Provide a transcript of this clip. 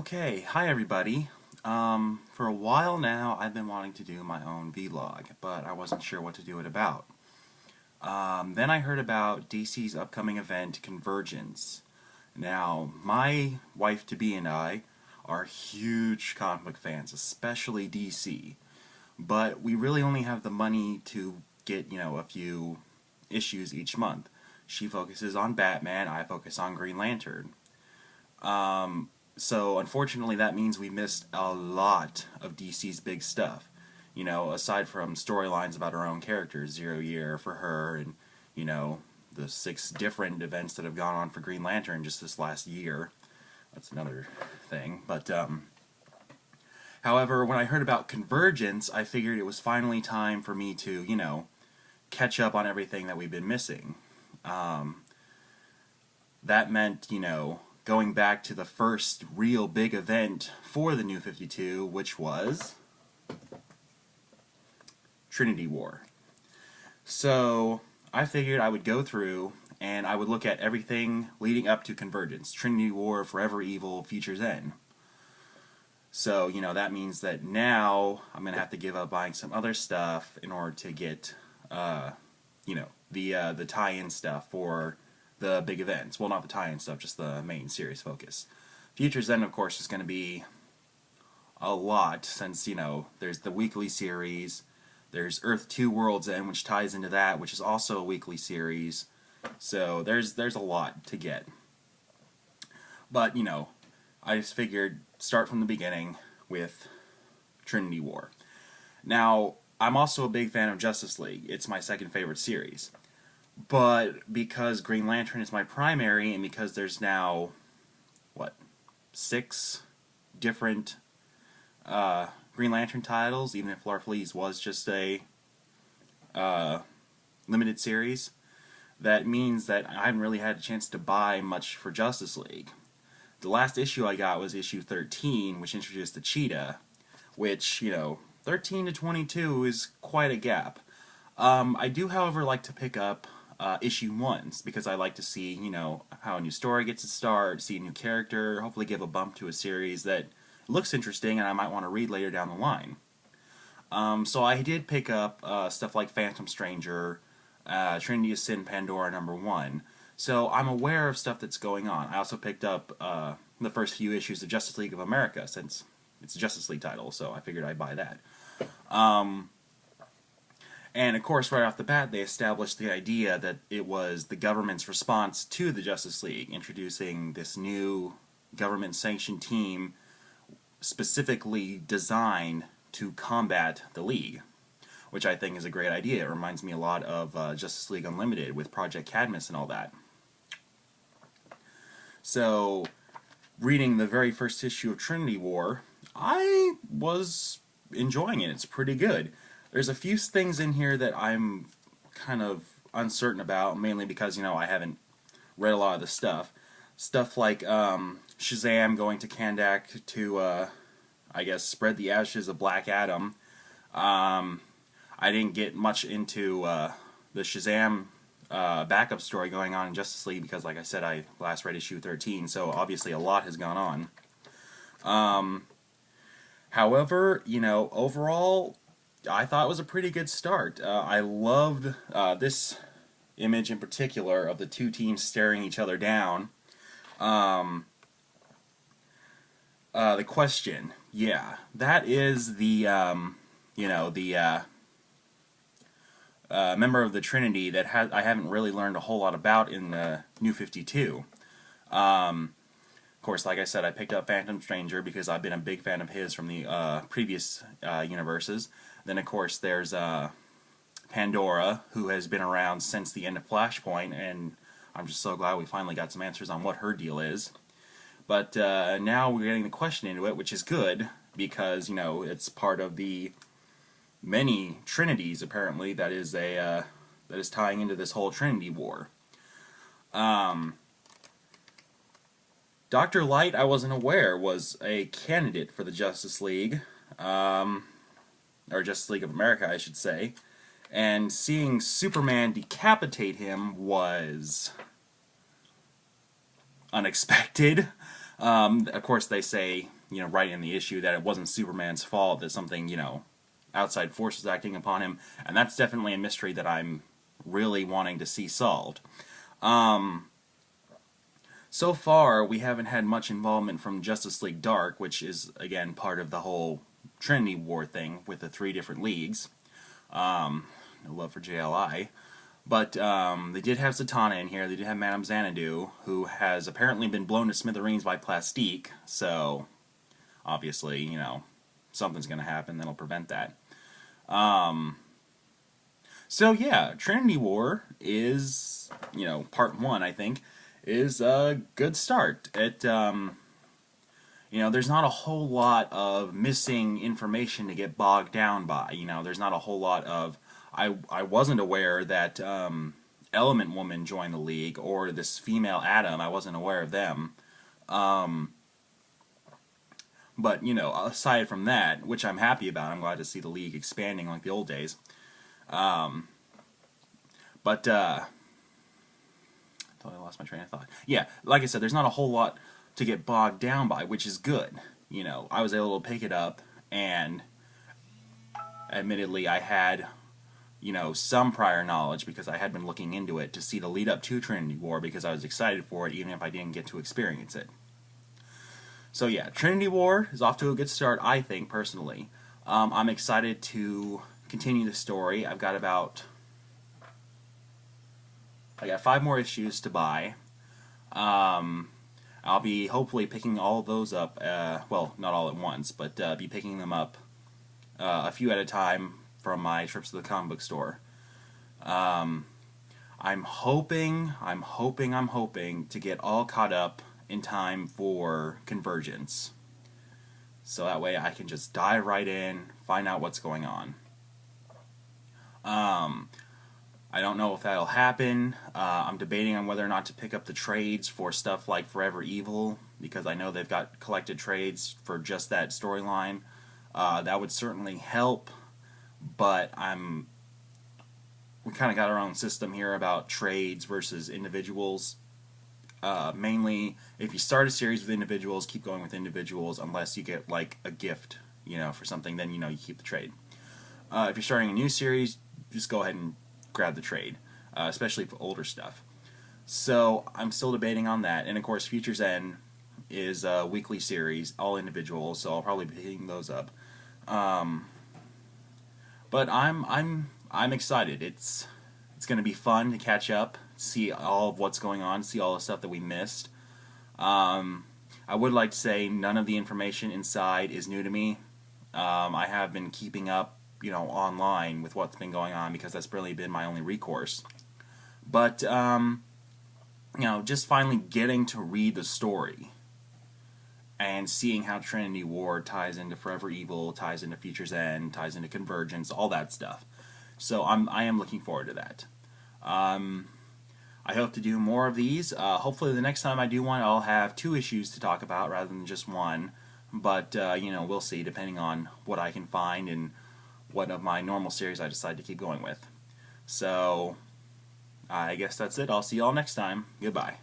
Okay, hi everybody. For a while now, I've been wanting to do my own vlog, but I wasn't sure what to do it about. Then I heard about DC's upcoming event, Convergence. Now, my wife-to-be and I are huge comic book fans, especially DC. But we really only have the money to get, a few issues each month. She focuses on Batman, I focus on Green Lantern. So unfortunately that means we missed a lot of DC's big stuff. Aside from storylines about her own characters, Zero Year for her, and, the 6 different events that have gone on for Green Lantern just this last year. That's another thing. But, however, when I heard about Convergence, I figured it was finally time for me to, catch up on everything that we've been missing. That meant, going back to the first real big event for the New 52, which was Trinity War. So I figured I would go through and I would look at everything leading up to Convergence. Trinity War, Forever Evil, Future's End. So, that means that now I'm going to have to give up buying some other stuff in order to get, the tie-in stuff for the big events. Well, not the tie-in stuff, just the main series focus. Future's End, of course, is going to be a lot, since, there's the weekly series, there's Earth 2 World's End, which ties into that, which is also a weekly series, so there's a lot to get. But, I just figured, start from the beginning with Trinity War. Now, I'm also a big fan of Justice League. It's my second favorite series. But because Green Lantern is my primary, and because there's now, 6 different Green Lantern titles, even if Larfleeze was just a limited series, that means that I haven't really had a chance to buy much for Justice League. The last issue I got was issue 13, which introduced the Cheetah, which, 13 to 22 is quite a gap. I do, however, like to pick up issue 1s, because I like to see, how a new story gets its start, see a new character, hopefully give a bump to a series that looks interesting and I might want to read later down the line. So I did pick up stuff like Phantom Stranger, Trinity of Sin, Pandora #1. So I'm aware of stuff that's going on. I also picked up the first few issues of Justice League of America, since it's a Justice League title, so I figured I'd buy that. And, of course, right off the bat, they established the idea that it was the government's response to the Justice League, introducing this new government-sanctioned team specifically designed to combat the League, which I think is a great idea. It reminds me a lot of Justice League Unlimited with Project Cadmus and all that. So, reading the very first issue of Trinity War, I was enjoying it. It's pretty good. There's a few things in here that I'm kind of uncertain about, mainly because, I haven't read a lot of the stuff. Stuff like Shazam going to Kandak to, I guess, spread the ashes of Black Adam. I didn't get much into the Shazam backup story going on in Justice League because, like I said, I last read issue 13, so obviously a lot has gone on. However, overall, I thought it was a pretty good start. I loved this image in particular of the two teams staring each other down. The question, yeah, that is the, member of the Trinity that I haven't really learned a whole lot about in the New 52. Of course, like I said, I picked up Phantom Stranger because I've been a big fan of his from the previous universes. Then, of course, there's Pandora, who has been around since the end of Flashpoint, and I'm just so glad we finally got some answers on what her deal is. But now we're getting the question into it, which is good, because, it's part of the many Trinities, apparently, that is tying into this whole Trinity War. Dr. Light, I wasn't aware, was a candidate for the Justice League, or Justice League of America, I should say, and seeing Superman decapitate him was unexpected. Of course, they say write in the issue that it wasn't Superman's fault, that something, outside force was acting upon him, and that's definitely a mystery that I'm really wanting to see solved. So far, we haven't had much involvement from Justice League Dark, which is, again, part of the whole Trinity War thing with the 3 different leagues. No love for JLI. But they did have Zatanna in here. They did have Madame Xanadu, who has apparently been blown to smithereens by Plastique. So, obviously, something's going to happen that'll prevent that. So, yeah, Trinity War is, part 1, I think, is a good start. There's not a whole lot of missing information to get bogged down by. There's not a whole lot of... I wasn't aware that Element Woman joined the League, or this female Atom. I wasn't aware of them. But, aside from that, which I'm happy about, I'm glad to see the League expanding like the old days. I lost my train of thought. Yeah, like I said, there's not a whole lot to get bogged down by, which is good. I was able to pick it up, and admittedly I had, some prior knowledge because I had been looking into it to see the lead up to Trinity War because I was excited for it even if I didn't get to experience it. So yeah, Trinity War is off to a good start, I think, personally. I'm excited to continue the story. I've got 5 more issues to buy. I'll be hopefully picking all of those up, well, not all at once, but be picking them up a few at a time from my trips to the comic book store. I'm hoping to get all caught up in time for Convergence. So that way I can just dive right in, find out what's going on. I don't know if that'll happen. I'm debating on whether or not to pick up the trades for stuff like Forever Evil, because I know they've got collected trades for just that storyline. That would certainly help, but we kind of got our own system here about trades versus individuals. Mainly, if you start a series with individuals, keep going with individuals unless you get like a gift, for something, then you keep the trade. If you're starting a new series, just go ahead and grab the trade, especially for older stuff. So I'm still debating on that, and of course Future's End is a weekly series, all individuals, so I'll probably be picking those up. But I'm excited. It's going to be fun to catch up, see all of what's going on, see all the stuff that we missed. I would like to say none of the information inside is new to me. I have been keeping up online with what's been going on because that's really been my only recourse. But, just finally getting to read the story and seeing how Trinity War ties into Forever Evil, ties into Future's End, ties into Convergence, all that stuff. So I am looking forward to that. I hope to do more of these. Hopefully the next time I do one, I'll have 2 issues to talk about rather than just 1. But, we'll see depending on what I can find and what of my normal series I decide to keep going with. So, I guess that's it. I'll see y'all next time. Goodbye.